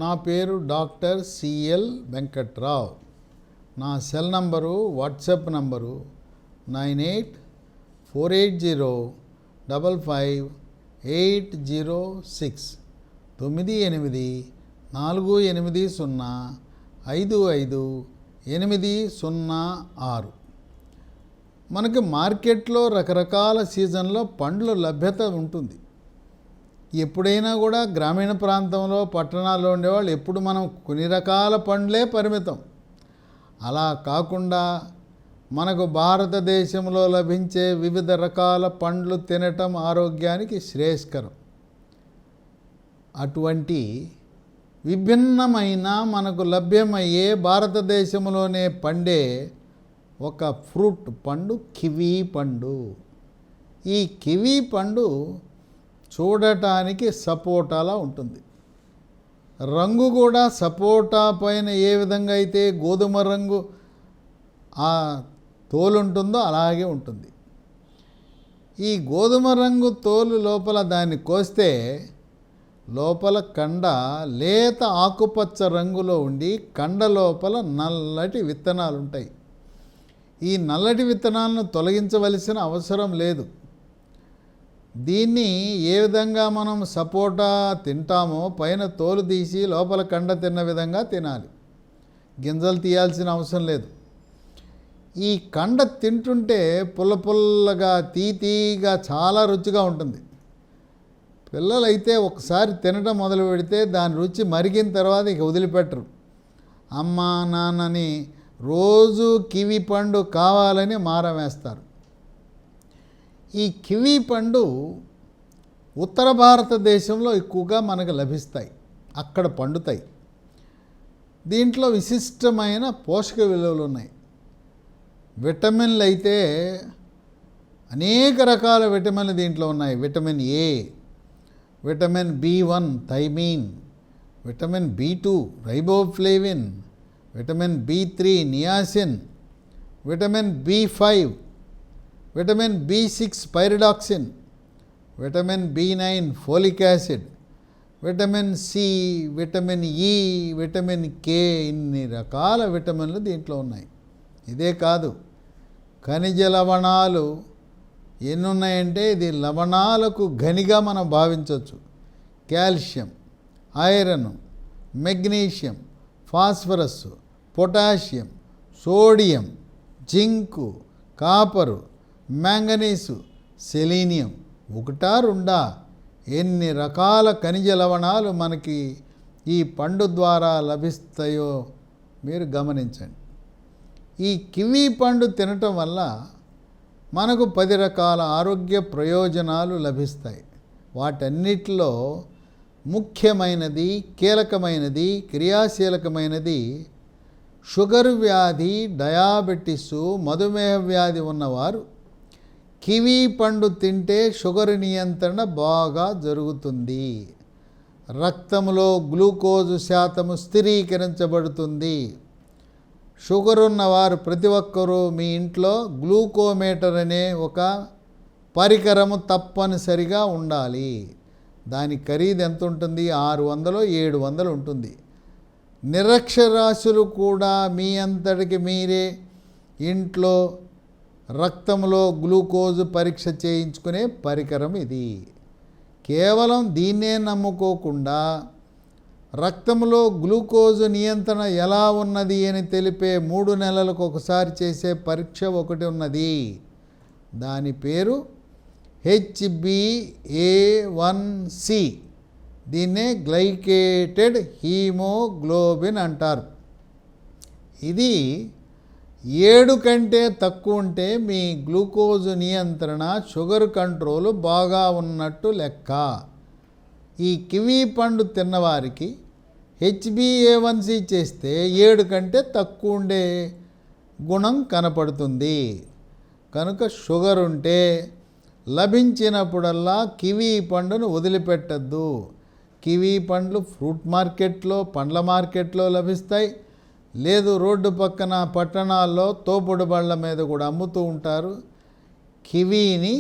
నా పేరు doctor CL Venkatrao. నా సెల్ నంబరు వాట్సాప్ నంబరు 9848055806 9848055806. మనకి మార్కెట్లో రకరకాల సీజన్లో పండ్ల లభ్యత ఉంటుంది. ఎప్పుడైనా కూడా గ్రామీణ ప్రాంతంలో పట్టణాల్లో ఉండేవాళ్ళు ఎప్పుడు మనం కొన్ని రకాల పండ్లే పరిమితం. అలా కాకుండా మనకు భారతదేశంలో లభించే వివిధ రకాల పండ్లు తినటం ఆరోగ్యానికి శ్రేయస్కరం. అటువంటి విభిన్నమైన మనకు లభ్యమయ్యే భారతదేశంలోనే పండే ఒక ఫ్రూట్ పండు కివీ పండు. ఈ కివీ పండు చూడటానికి సపోటాలా ఉంటుంది. రంగు కూడా సపోటా పైన ఏ విధంగా అయితే గోధుమ రంగు ఆ తోలు ఉంటుందో అలాగే ఉంటుంది. ఈ గోధుమ రంగు తోలు లోపల దాన్ని కోస్తే లోపల కండ లేత ఆకుపచ్చ రంగులో ఉండి కండ లోపల నల్లటి విత్తనాలు ఉంటాయి. ఈ నల్లటి విత్తనాలను తొలగించవలసిన అవసరం లేదు. దీన్ని ఏ విధంగా మనం సపోటా తింటామో పైన తోలు తీసి లోపల కండ తిన్న విధంగా తినాలి. గింజలు తీయాల్సిన అవసరం లేదు. ఈ కండ తింటుంటే పుల్ల పుల్లగా తీగా చాలా రుచిగా ఉంటుంది. పిల్లలైతే ఒకసారి తినడం మొదలు పెడితే దాని రుచి మరిగిన తర్వాత ఇక వదిలిపెట్టరు. అమ్మ నాన్నని రోజు కివీ పండు కావాలని మారం వేస్తారు. ఈ కివీ పండు ఉత్తర భారతదేశంలో ఎక్కువగా మనకు లభిస్తాయి, అక్కడ పండుతాయి. దీంట్లో విశిష్టమైన పోషక విలువలు ఉన్నాయి. విటమిన్లు అయితే అనేక రకాల విటమిన్లు దీంట్లో ఉన్నాయి. Vitamin A, vitamin B1 thiamine, vitamin B2 riboflavin, vitamin B3 niacin, vitamin B5 vitamin B6 pyridoxine, vitamin B9 folic acid, vitamin C, vitamin E, vitamin K, ఇన్ని రకాల విటమిన్లు దీంట్లో ఉన్నాయి. ఇదే కాదు, ఖనిజ లవణాలు ఎన్ని ఉన్నాయంటే ఇది లవణాలకు గనిగా మనం భావించవచ్చు. Calcium, iron, magnesium, phosphorus, potassium, sodium, zinc, copper, manganese, selenium. ఒకటా రెండా ఎన్ని రకాల ఖనిజ లవణాలు మనకి ఈ పండు ద్వారా లభిస్తాయో మీరు గమనించండి. ఈ కివీ పండు తినటం వల్ల మనకు 10 రకాల ఆరోగ్య ప్రయోజనాలు లభిస్తాయి. వాటన్నిటిలో ముఖ్యమైనది, కీలకమైనది, క్రియాశీలకమైనది షుగర్ వ్యాధి, డయాబెటిసు, మధుమేహ వ్యాధి ఉన్నవారు కివీ పండు తింటే షుగర్ నియంత్రణ బాగా జరుగుతుంది. రక్తంలో గ్లూకోజు శాతము స్థిరీకరించబడుతుంది. షుగర్ ఉన్నవారు ప్రతి ఒక్కరూ మీ ఇంట్లో గ్లూకోమీటర్ అనే ఒక పరికరము తప్పనిసరిగా ఉండాలి. దాని ఖరీదు ఎంత ఉంటుంది? 600-700 ఉంటుంది. నిరక్షరాస్యులు కూడా మీ అంతటికి మీరే ఇంట్లో రక్తంలో గ్లూకోజు పరీక్ష చేయించుకునే పరికరం ఇది. కేవలం దీన్నే నమ్ముకోకుండా రక్తంలో గ్లూకోజు నియంత్రణ ఎలా ఉన్నది అని తెలిపే 3 నెలలకు ఒకసారి చేసే పరీక్ష ఒకటి ఉన్నది. దాని పేరు HbA1c. దీన్నే గ్లైకేటెడ్ హీమోగ్లోబిన్ అంటారు. ఇది 7 కంటే తక్కువ ఉంటే మీ గ్లూకోజు నియంత్రణ, షుగర్ కంట్రోల్ బాగా ఉన్నట్టు లెక్క. ఈ కివీ పండు తిన్నవారికి HbA1c చేస్తే 7 కంటే తక్కువ ఉండే గుణం కనపడుతుంది. కనుక షుగర్ ఉంటే లభించినప్పుడల్లా కివీ పండును వదిలిపెట్టద్దు. కివీ పండ్లు ఫ్రూట్ మార్కెట్లో, పండ్ల మార్కెట్లో లభిస్తాయి. లేదు రోడ్డు పక్కన పట్టణాల్లో తోపుడు బళ్ళ మీద కూడా అమ్ముతూ ఉంటారు. కివీని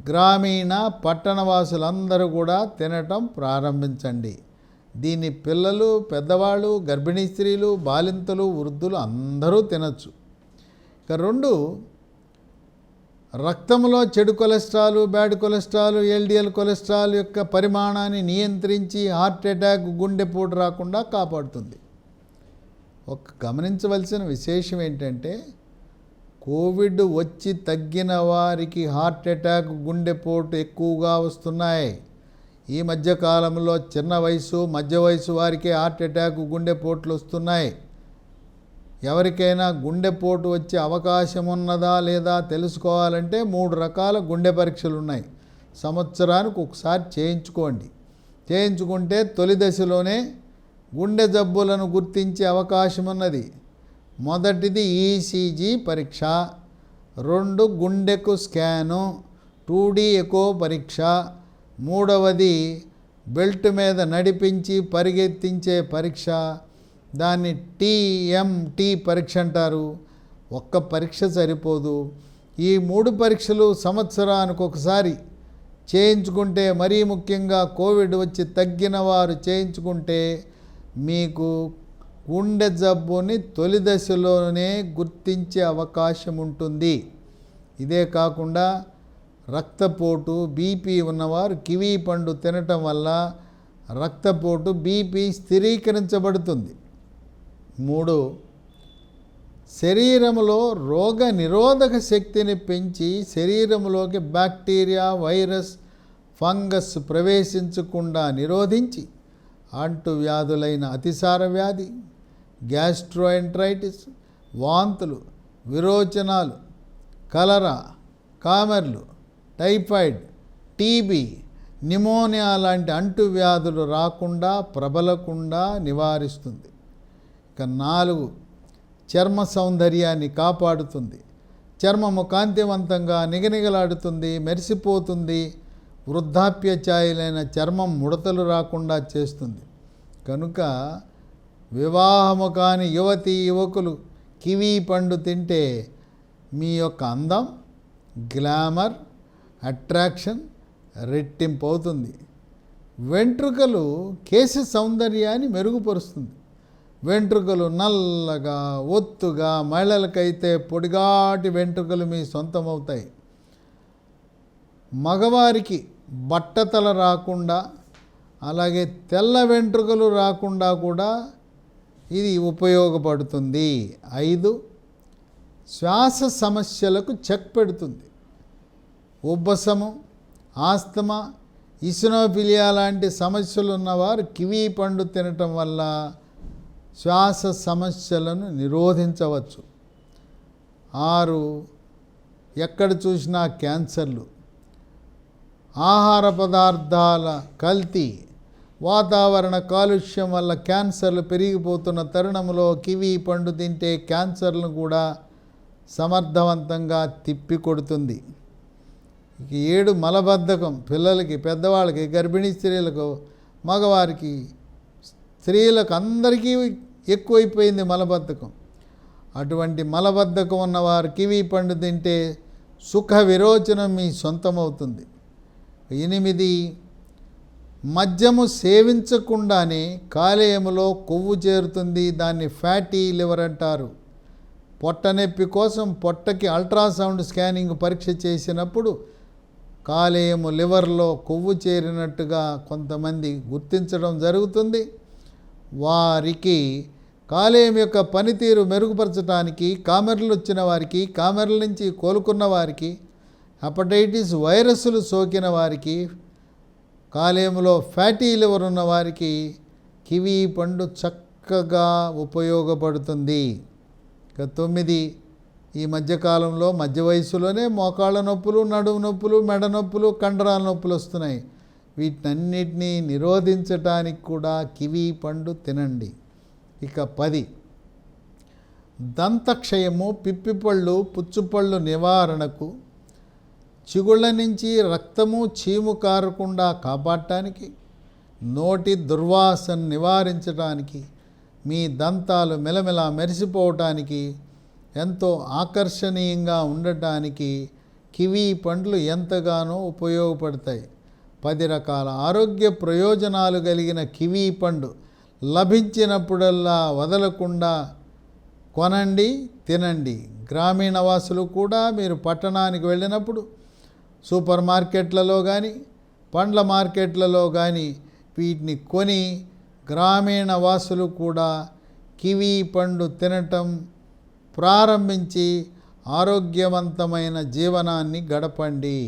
గ్రామీణ పట్టణవాసులందరూ కూడా తినటం ప్రారంభించండి. దీన్ని పిల్లలు, పెద్దవాళ్ళు, గర్భిణీ స్త్రీలు, బాలింతలు, వృద్ధులు అందరూ తినచ్చు. ఇక 2, రక్తంలో చెడు cholesterol, bad cholesterol, LDL cholesterol యొక్క పరిమాణాన్ని నియంత్రించి హార్ట్ అటాక్, గుండెపోటు రాకుండా కాపాడుతుంది. గమనించవలసిన విశేషం ఏంటంటే కోవిడ్ వచ్చి తగ్గిన వారికి హార్ట్ అటాక్, గుండెపోటు ఎక్కువగా వస్తున్నాయి. ఈ మధ్యకాలంలో చిన్న వయసు, మధ్య వయసు వారికి హార్ట్ అటాక్, గుండెపోట్లు వస్తున్నాయి. ఎవరికైనా గుండెపోటు వచ్చే అవకాశం ఉన్నదా లేదా తెలుసుకోవాలంటే 3 రకాల గుండె పరీక్షలు ఉన్నాయి. సంవత్సరానికి ఒకసారి చేయించుకోండి. చేయించుకుంటే తొలి దశలోనే గుండె జబ్బులను గుర్తించే అవకాశం ఉన్నది. మొదటిది ఈసీజీ పరీక్ష, 2 గుండెకు స్కాను, 2D ఎకో పరీక్ష, 3వది బెల్ట్ మీద నడిపించి పరిగెత్తించే పరీక్ష, దాన్ని TMT పరీక్ష అంటారు. ఒక్క పరీక్ష సరిపోదు. ఈ 3 పరీక్షలు సంవత్సరానికి ఒకసారి చేయించుకుంటే, మరీ ముఖ్యంగా కోవిడ్ వచ్చి తగ్గిన వారు చేయించుకుంటే మీకు గుండె జబ్బుని తొలి దశలోనే గుర్తించే అవకాశం ఉంటుంది. ఇదే కాకుండా రక్తపోటు, బీపీ ఉన్నవారు కివీ పండు తినటం వల్ల రక్తపోటు, బీపీ స్థిరీకరించబడుతుంది. 3, శరీరంలో రోగ నిరోధక శక్తిని పెంచి శరీరంలోకి బ్యాక్టీరియా, వైరస్, ఫంగస్ ప్రవేశించకుండా నిరోధించి అంటువ్యాధులైన అతిసార వ్యాధి, గ్యాస్ట్రోఎంట్రైటిస్, వాంతులు, విరోచనాలు, కలరా, కామెర్లు, టైఫాయిడ్, టీబీ, నిమోనియా లాంటి అంటువ్యాధులు రాకుండా, ప్రబలకుండా నివారిస్తుంది. ఇక 4, చర్మ సౌందర్యాన్ని కాపాడుతుంది. చర్మము కాంతివంతంగా నిగనిగలాడుతుంది, మెరిసిపోతుంది. వృద్ధాప్య ఛాయలైన చర్మం ముడతలు రాకుండా చేస్తుంది. కనుక వివాహము కాని యువతీ యువకులు కివీ పండు తింటే మీ యొక్క అందం, గ్లామర్, అట్రాక్షన్ రెట్టింపు అవుతుంది. వెంట్రుకలు కేశ సౌందర్యాన్ని మెరుగుపరుస్తుంది. వెంట్రుకలు నల్లగా, ఒత్తుగా, మహిళలకైతే పొడిగాటి వెంట్రుకలు మీ సొంతమవుతాయి. మగవారికి బట్టతల రాకుండా, అలాగే తెల్ల వెంట్రుకలు రాకుండా కూడా ఇది ఉపయోగపడుతుంది. 5, శ్వాస సమస్యలకు చెక్ పెడుతుంది. ఉబ్బసము, ఆస్తమా, ఇసినోఫిలియా లాంటి సమస్యలు ఉన్నవారు కివీ పండు తినటం వల్ల శ్వాస సమస్యలను నిరోధించవచ్చు. 6, ఎక్కడ చూసినా క్యాన్సర్లు, ఆహార పదార్థాల కల్తీ, వాతావరణ కాలుష్యం వల్ల క్యాన్సర్లు పెరిగిపోతున్న తరుణంలో కివీ పండు తింటే క్యాన్సర్లను కూడా సమర్థవంతంగా తిప్పికొడుతుంది. 7, మలబద్ధకం, పిల్లలకి, పెద్దవాళ్ళకి, గర్భిణీ స్త్రీలకు, మగవారికి, స్త్రీలకు అందరికీ ఎక్కువైపోయింది మలబద్ధకం. అటువంటి మలబద్ధకం ఉన్నవారు కివీ పండు తింటే సుఖ విరోచనం మీ సొంతమవుతుంది. 8, మద్యము సేవించకుండానే కాలేయములో కొవ్వు చేరుతుంది. దాన్ని ఫ్యాటీ లివర్ అంటారు. పొట్ట నొప్పి కోసం పొట్టకి అల్ట్రాసౌండ్ స్కానింగ్ పరీక్ష చేసినప్పుడు కాలేయము, లివర్లో కొవ్వు చేరినట్టుగా కొంతమంది గుర్తించడం జరుగుతుంది. వారికి కాలేయం యొక్క పనితీరు మెరుగుపరచడానికి, కామెర్లు వచ్చిన వారికి, కామెర్ల నుంచి కోలుకున్న వారికి, హెపటైటిస్ వైరస్లు సోకిన వారికి, కాలేయంలో ఫ్యాటీ లివర్ ఉన్న వారికి కివీ పండు చక్కగా ఉపయోగపడుతుంది. ఇక 9, ఈ మధ్యకాలంలో మధ్య వయసులోనే మోకాళ్ళ నొప్పులు, నడుము నొప్పులు, మెడ నొప్పులు, కండరాల నొప్పులు వస్తున్నాయి. వీటన్నిటినీ నిరోధించటానికి కూడా కివీ పండు తినండి. ఇక 10, దంతక్షయము, పిప్పిపళ్ళు, పుచ్చుపళ్ళు నివారణకు, చిగుళ్ళ నుంచి రక్తము, చీము కారకుండా కాపాడటానికి, నోటి దుర్వాసన నివారించడానికి, మీ దంతాలు మెలమెల మెరిసిపోవటానికి, ఎంతో ఆకర్షణీయంగా ఉండటానికి కివీ పండ్లు ఎంతగానో ఉపయోగపడతాయి. 10 రకాల ఆరోగ్య ప్రయోజనాలు కలిగిన కివీ పండు లభించినప్పుడల్లా వదలకుండా కొనండి, తినండి. గ్రామీణ వాసులు కూడా మీరు పట్టణానికి వెళ్ళినప్పుడు సూపర్ మార్కెట్లలో కానీ పండ్ల మార్కెట్లలో కానీ వీటిని కొని గ్రామీణ వాసులు కూడా కివీ పండు తినటం ప్రారంభించి ఆరోగ్యవంతమైన జీవనాన్ని గడపండి.